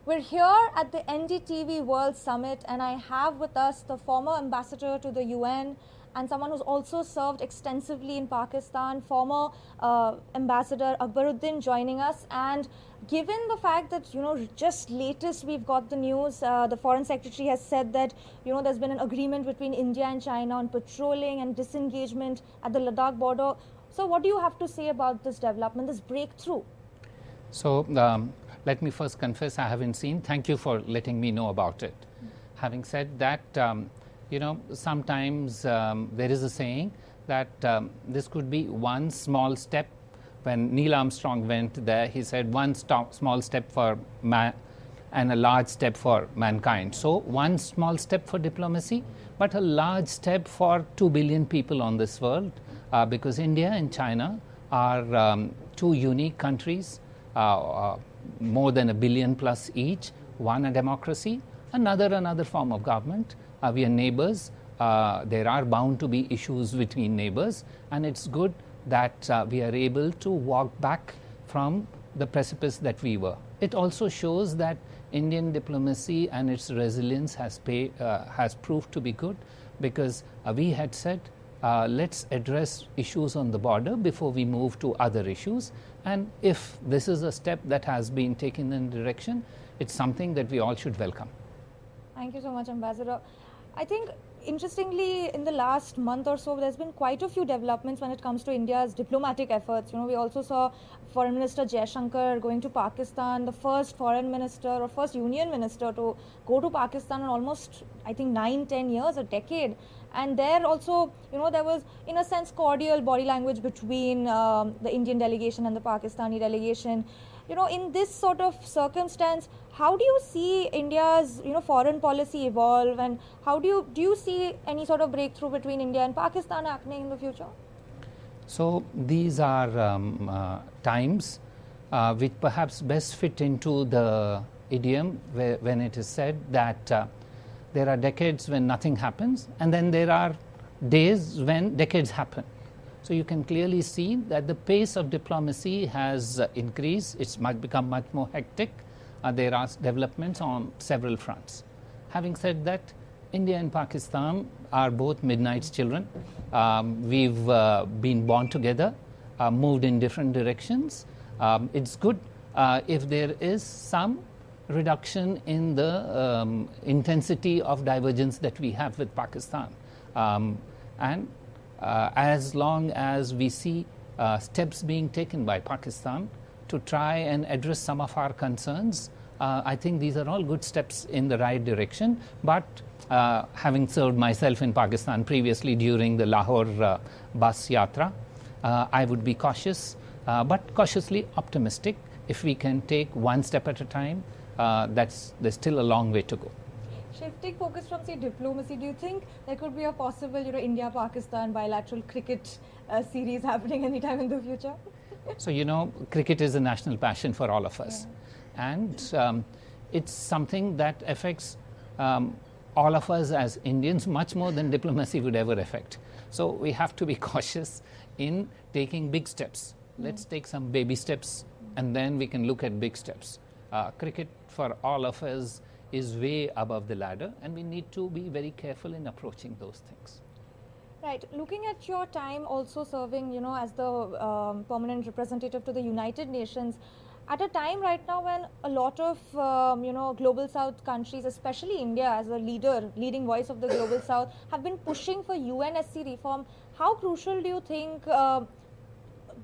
We're here at the NDTV World Summit, and I have with us the former ambassador to the UN and someone who's also served extensively in Pakistan, former Ambassador Akbaruddin, joining us. And given the fact that, just latest we've got the news, the Foreign Secretary has said that, there's been an agreement between India and China on patrolling and disengagement at the Ladakh border. So what do you have to say about this development, this breakthrough? So let me first confess I haven't seen. Thank you for letting me know about it. Having said that, sometimes there is a saying that this could be one small step. When Neil Armstrong went there, he said one small step for man and a large step for mankind. So one small step for diplomacy, but a large step for 2 billion people on this world, because India and China are two unique countries, more than 1 billion plus each, one a democracy, another form of government. We are neighbors. There are bound to be issues between neighbors, and it's good that we are able to walk back from the precipice that we were. It also shows that Indian diplomacy and its resilience has proved to be good, because we had said let's address issues on the border before we move to other issues. And if this is a step that has been taken in direction, it's something that we all should welcome. Thank you so much, Ambassador. I think, interestingly, in the last month or so, there's been quite a few developments when it comes to India's diplomatic efforts. We also saw Foreign Minister Jaishankar going to Pakistan, the first foreign minister or first union minister to go to Pakistan in almost, I think, 9-10 years, a decade. And there also, there was, in a sense, cordial body language between the Indian delegation and the Pakistani delegation. In this sort of circumstance, how do you see India's, foreign policy evolve, and how do you see any sort of breakthrough between India and Pakistan happening in the future? So these are times which perhaps best fit into the idiom when it is said that there are decades when nothing happens, and then there are days when decades happen. So you can clearly see that the pace of diplomacy has increased. It's become much more hectic. There are developments on several fronts. Having said that, India and Pakistan are both midnight's children. We've been born together, moved in different directions. It's good if there is some reduction in the intensity of divergence that we have with Pakistan. And as long as we see steps being taken by Pakistan to try and address some of our concerns, I think these are all good steps in the right direction. But having served myself in Pakistan previously during the Lahore bus yatra, I would be cautious, but cautiously optimistic. If we can take one step at a time, there's still a long way to go. Shifting focus from, say, diplomacy, do you think there could be a possible, India-Pakistan bilateral cricket series happening anytime in the future? So, cricket is a national passion for all of us. Yeah. And it's something that affects all of us as Indians much more than diplomacy would ever affect. So we have to be cautious in taking big steps. Let's take some baby steps, and then we can look at big steps. Cricket for all of us is way above the ladder, and we need to be very careful in approaching those things. Right. Looking at your time also serving, as the permanent representative to the United Nations, at a time right now when a lot of, global South countries, especially India as a leading voice of the global South, have been pushing for UNSC reform, how crucial do you think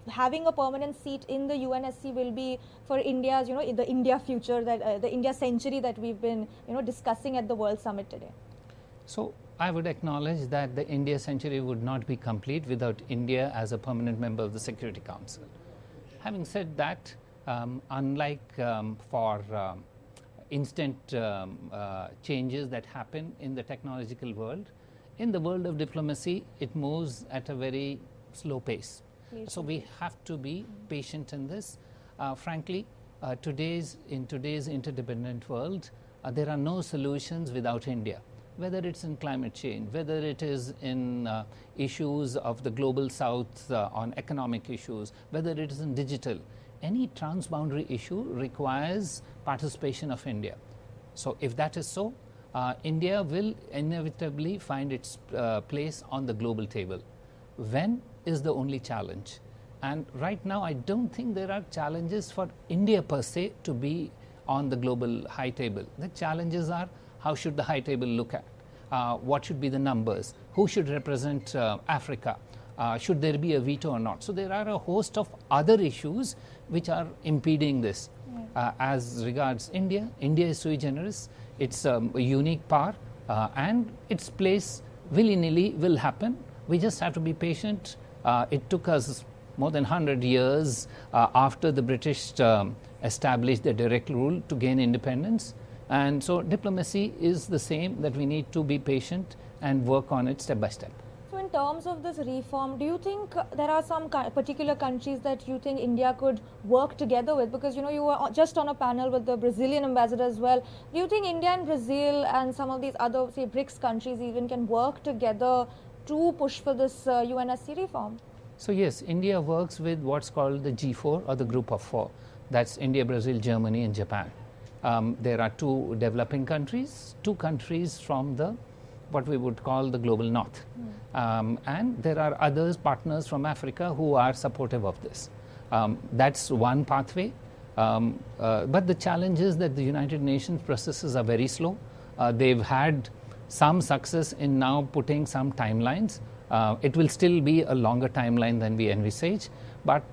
having a permanent seat in the UNSC will be for India's, the India future, that the India century that we've been, discussing at the World Summit today? So I would acknowledge that the India century would not be complete without India as a permanent member of the Security Council. Having said that, unlike for instant changes that happen in the technological world, in the world of diplomacy, it moves at a very slow pace. So we have to be patient in this. Frankly, in today's interdependent world, there are no solutions without India. Whether it's in climate change, whether it is in issues of the global South on economic issues, whether it is in digital, any transboundary issue requires participation of India. So if that is so, India will inevitably find its place on the global table. When is the only challenge? And right now, I don't think there are challenges for India per se to be on the global high table. The challenges are, how should the high table look at? What should be the numbers? Who should represent Africa? Should there be a veto or not? So there are a host of other issues which are impeding this. As regards India, India is sui generis. It's a unique power, and its place willy-nilly will happen. We just have to be patient. It took us more than 100 years after the British established the direct rule to gain independence. And so diplomacy is the same, that we need to be patient and work on it step by step. So in terms of this reform, do you think there are some particular countries that you think India could work together with? Because, you know, you were just on a panel with the Brazilian ambassador as well. Do you think India and Brazil and some of these other, say, BRICS countries even can work together to push for this UNSC reform? So yes, India works with what's called the G4 or the Group of Four. That's India, Brazil, Germany and Japan. There are 2 developing countries, 2 countries from the what we would call the global north. And there are others, partners from Africa, who are supportive of this. That's one pathway. But the challenge is that the United Nations processes are very slow. They've had some success in now putting some timelines. It will still be a longer timeline than we envisage. But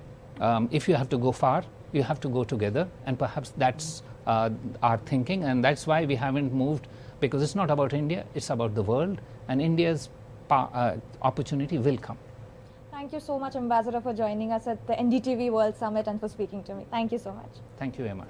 if you have to go far, you have to go together. And perhaps that's our thinking. And that's why we haven't moved, because it's not about India, it's about the world. And India's opportunity will come. Thank you so much, Ambassador, for joining us at the NDTV World Summit and for speaking to me. Thank you so much. Thank you very much.